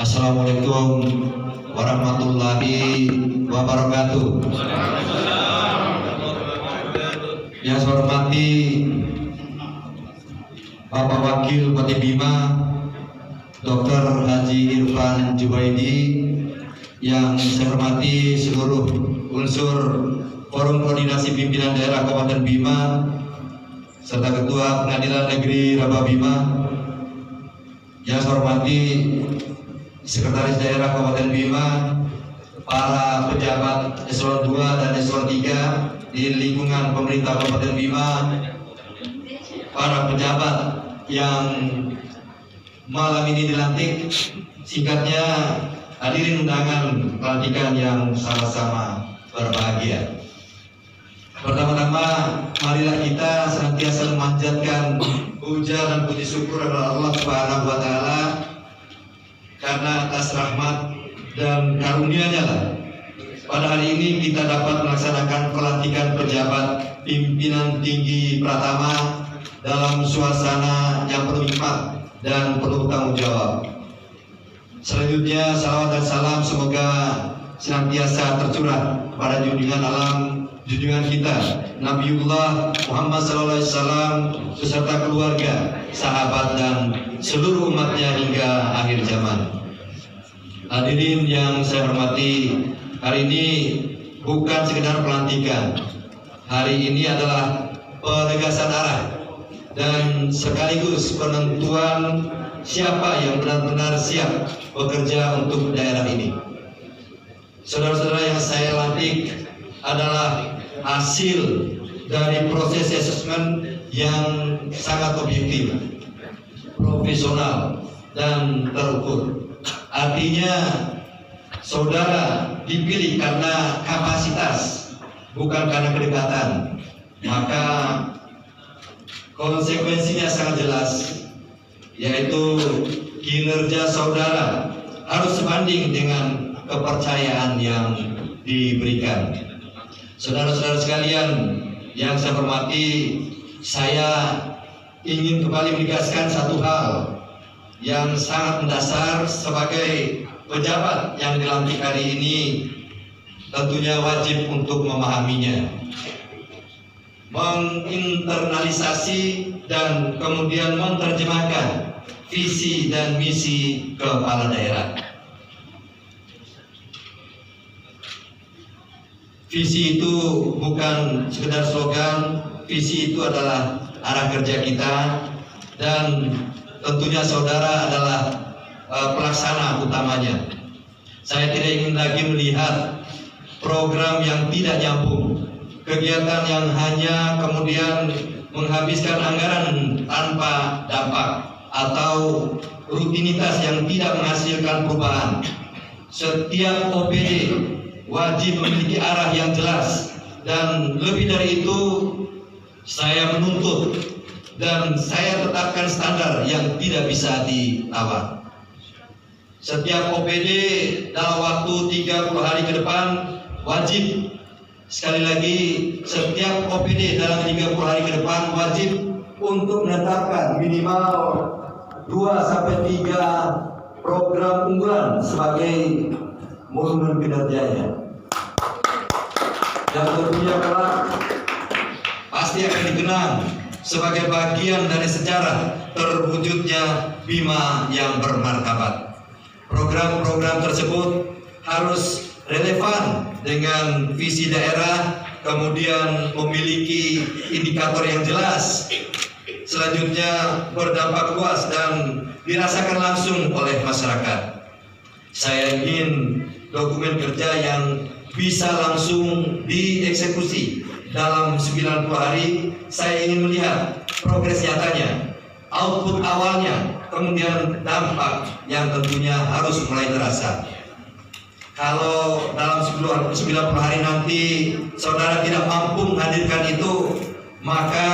Assalamualaikum warahmatullahi wabarakatuh. Yang saya hormati Bapak Wakil Bupati Bima Dr. Haji Irfan Jubaidi, yang saya hormati seluruh unsur Forum Koordinasi Pimpinan Daerah Kabupaten Bima serta Ketua Pengadilan Negeri Raba Bima, yang saya hormati Sekretaris Daerah Kabupaten Bima, para pejabat eselon 2 dan eselon 3 di lingkungan pemerintah Kabupaten Bima, para pejabat yang malam ini dilantik, singkatnya hadirin undangan pelantikan yang sama-sama berbahagia. Pertama-tama, marilah kita senantiasa memanjatkan puja dan puji syukur kepada Allah Subhanahu wa Ta'ala, karena atas rahmat dan karunia-Nya lah pada hari ini kita dapat melaksanakan pelantikan pejabat pimpinan tinggi Pratama dalam suasana yang penuh hikmat dan penuh tanggung jawab. Selanjutnya, salawat dan salam semoga senantiasa tercurah pada junjungan alam, junjungan kita Nabiullah Muhammad SAW beserta keluarga, sahabat dan seluruh umatnya hingga akhir zaman. Hadirin yang saya hormati, hari ini bukan sekedar pelantikan. Hari ini adalah penegasan arah dan sekaligus penentuan siapa yang benar-benar siap bekerja untuk daerah ini. Saudara-saudara yang saya lantik adalah hasil dari proses asesmen yang sangat objektif, profesional, dan terukur. Artinya saudara dipilih karena kapasitas, bukan karena kedekatan. Maka konsekuensinya sangat jelas, yaitu kinerja saudara harus sebanding dengan kepercayaan yang diberikan. Saudara-saudara sekalian yang saya hormati, saya ingin kembali menegaskan satu hal yang sangat mendasar sebagai pejabat yang dilantik hari ini, tentunya wajib untuk memahaminya, menginternalisasi dan kemudian menerjemahkan visi dan misi kepala daerah. Visi itu bukan sekedar slogan, visi itu adalah arah kerja kita, dan tentunya saudara adalah pelaksana utamanya. Saya tidak ingin lagi melihat program yang tidak nyambung, kegiatan yang hanya kemudian menghabiskan anggaran tanpa dampak, atau rutinitas yang tidak menghasilkan perubahan. Setiap OPD wajib memiliki arah yang jelas, dan lebih dari itu saya menuntut dan saya tetapkan standar yang tidak bisa ditawar. Setiap OPD dalam waktu 30 hari ke depan wajib, sekali lagi, setiap OPD dalam 30 hari ke depan wajib untuk menetapkan minimal 2-3 program unggulan sebagai monumen kinerjanya, yang tentunya kelak pasti akan dikenang sebagai bagian dari sejarah terwujudnya Bima yang bermartabat. Program-program tersebut harus relevan dengan visi daerah, kemudian memiliki indikator yang jelas, selanjutnya berdampak luas dan dirasakan langsung oleh masyarakat. Saya ingin dokumen kerja yang bisa langsung dieksekusi dalam 90 hari. Saya ingin melihat progres nyatanya, output awalnya, kemudian dampak yang tentunya harus mulai terasa. Kalau dalam 90 hari nanti saudara tidak mampu menghadirkan itu, maka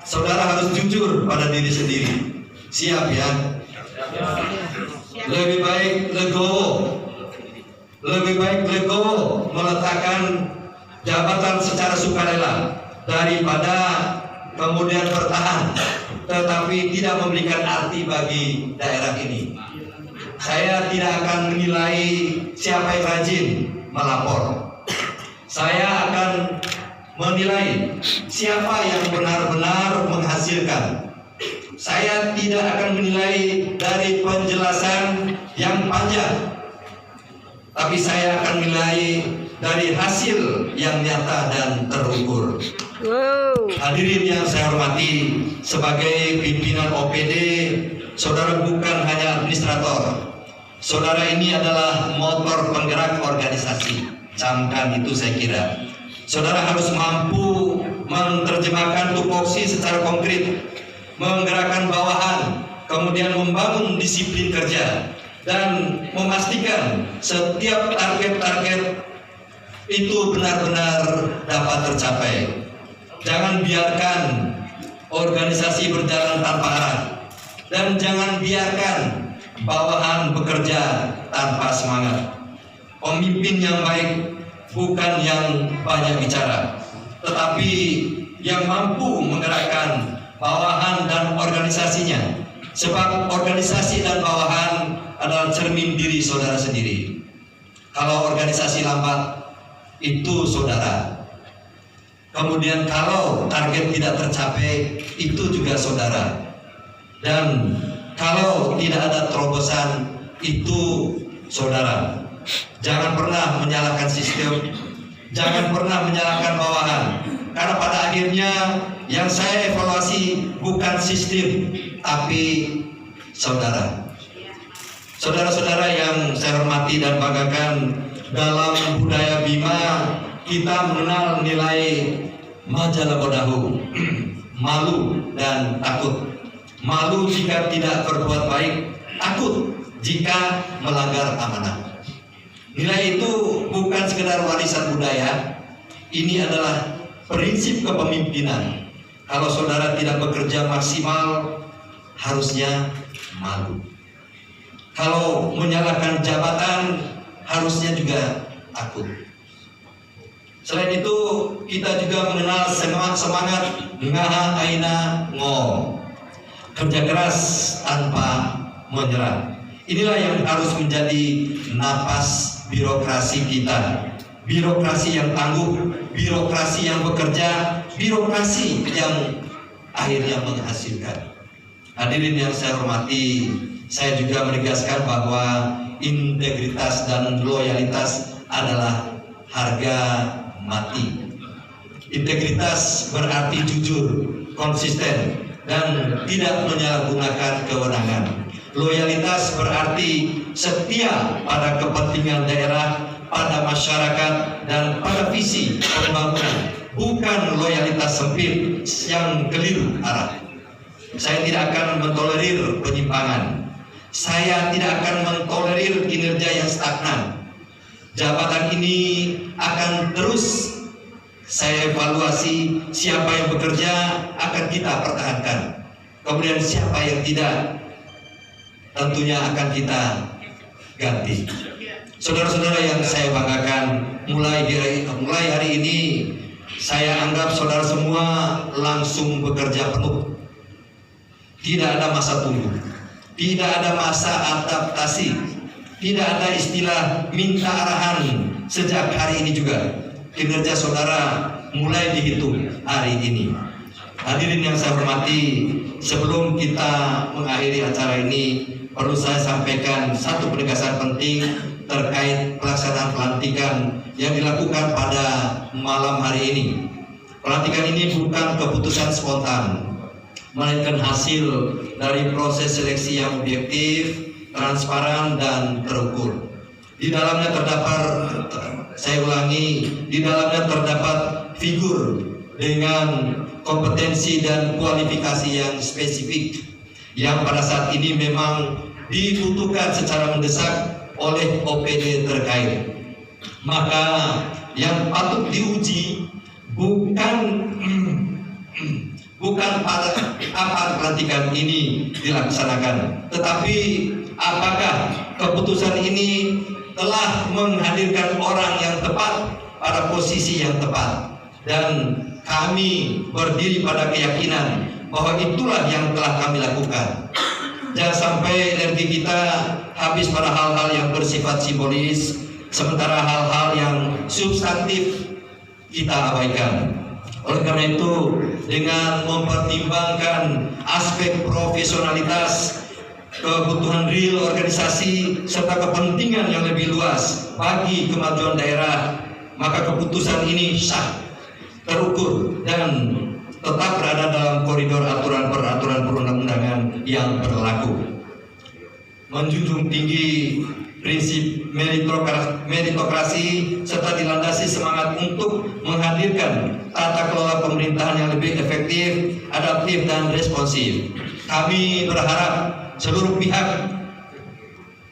saudara harus jujur pada diri sendiri. Siap ya? Lebih baik legowo meletakkan jabatan secara sukarela daripada kemudian bertahan tetapi tidak memberikan arti bagi daerah ini. Saya tidak akan menilai siapa yang rajin melapor. Saya akan menilai siapa yang benar-benar menghasilkan. Saya tidak akan menilai dari penjelasan yang panjang, tapi saya akan menilai dari hasil yang nyata dan terukur. Hadirin yang saya hormati, sebagai pimpinan OPD, saudara bukan hanya administrator. Saudara ini adalah motor penggerak organisasi. Camkan itu saya kira. Saudara harus mampu menerjemahkan tupoksi secara konkret, menggerakkan bawahan, kemudian membangun disiplin kerja, dan memastikan setiap target-target itu benar-benar dapat tercapai. Jangan biarkan organisasi berjalan tanpa arah, dan jangan biarkan bawahan bekerja tanpa semangat. Pemimpin yang baik bukan yang banyak bicara, tetapi yang mampu menggerakkan bawahan dan organisasinya. Sebab organisasi dan bawahan adalah cermin diri saudara sendiri. Kalau organisasi lambat, itu saudara. Kemudian kalau target tidak tercapai, itu juga saudara. Dan kalau tidak ada terobosan, itu saudara. Jangan pernah menyalahkan sistem, jangan pernah menyalahkan bawahan, karena pada akhirnya yang saya evaluasi bukan sistem, tapi saudara. Saudara-saudara yang saya hormati dan banggakan, dalam budaya Bima kita mengenal nilai majalah bodahu, malu dan takut. Malu jika tidak berbuat baik, takut jika melanggar amanah. Nilai itu bukan sekedar warisan budaya, ini adalah prinsip kepemimpinan. Kalau saudara tidak bekerja maksimal, harusnya malu. Kalau menyalahkan jabatan, harusnya juga takut. Selain itu, kita juga mengenal semangat ngaha aina ngo, kerja keras tanpa menyerah. Inilah yang harus menjadi napas birokrasi kita. Birokrasi yang tangguh, birokrasi yang bekerja, birokrasi yang akhirnya menghasilkan. Hadirin yang saya hormati, saya juga menegaskan bahwa integritas dan loyalitas adalah harga mati. Integritas berarti jujur, konsisten, dan tidak menyalahgunakan kewenangan. Loyalitas berarti setia pada kepentingan daerah, pada masyarakat, dan pada visi pembangunan. Bukan loyalitas sempit yang keliru arah. Saya tidak akan mentolerir penyimpangan. Saya tidak akan mentolerir kinerja yang stagnan. Jabatan ini akan terus saya evaluasi. Siapa yang bekerja akan kita pertahankan. Kemudian siapa yang tidak, tentunya akan kita ganti. Saudara-saudara yang saya banggakan, mulai hari ini saya anggap saudara semua langsung bekerja penuh. Tidak ada masa tunggu, tidak ada masa adaptasi, tidak ada istilah minta arahan. Sejak hari ini juga kinerja saudara mulai dihitung hari ini. Hadirin yang saya hormati, sebelum kita mengakhiri acara ini, perlu saya sampaikan satu penegasan penting terkait pelaksanaan pelantikan yang dilakukan pada malam hari ini. Pelantikan ini bukan keputusan spontan, melainkan hasil dari proses seleksi yang objektif, transparan, dan terukur. Di dalamnya terdapat, saya ulangi, di dalamnya terdapat figur dengan kompetensi dan kualifikasi yang spesifik yang pada saat ini memang dibutuhkan secara mendesak oleh OPD terkait. Maka yang patut diuji bukan pada kapan pelantikan ini dilaksanakan, tetapi apakah keputusan ini telah menghadirkan orang yang tepat pada posisi yang tepat. Dan kami berdiri pada keyakinan bahwa itulah yang telah kami lakukan. Jangan sampai energi kita habis pada hal-hal yang bersifat simbolis, sementara hal-hal yang substantif kita abaikan. Oleh karena itu, dengan mempertimbangkan aspek profesionalitas, kebutuhan real organisasi, serta kepentingan yang lebih luas bagi kemajuan daerah, maka keputusan ini sah, terukur, dan tetap berada dalam koridor aturan-peraturan perundang-undangan yang berlaku. Menjunjung tinggi prinsip meritokrasi serta dilandasi semangat untuk menghadirkan tata kelola pemerintahan yang lebih efektif, adaptif, dan responsif. Kami berharap seluruh pihak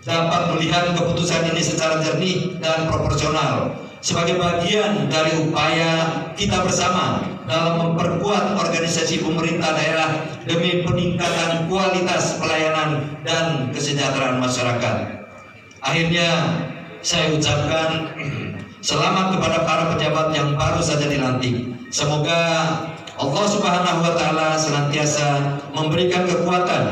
dapat melihat keputusan ini secara jernih dan proporsional sebagai bagian dari upaya kita bersama dalam memperkuat organisasi pemerintah daerah demi peningkatan kualitas pelayanan dan kesejahteraan masyarakat. Akhirnya saya ucapkan selamat kepada para pejabat yang baru saja dilantik. Semoga Allah Subhanahu wa Ta'ala senantiasa memberikan kekuatan,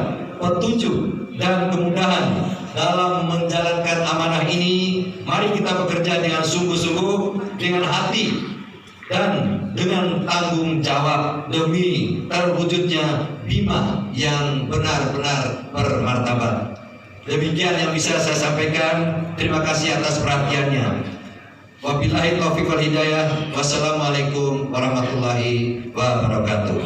petunjuk, dan kemudahan dalam menjalankan amanah ini. Mari kita bekerja dengan sungguh-sungguh, dengan hati, dan dengan tanggung jawab demi terwujudnya Bima yang benar-benar bermartabat. Demikian yang bisa saya sampaikan. Terima kasih atas perhatiannya. Wabillahi taufiq wal hidayah. Wassalamualaikum warahmatullahi wabarakatuh.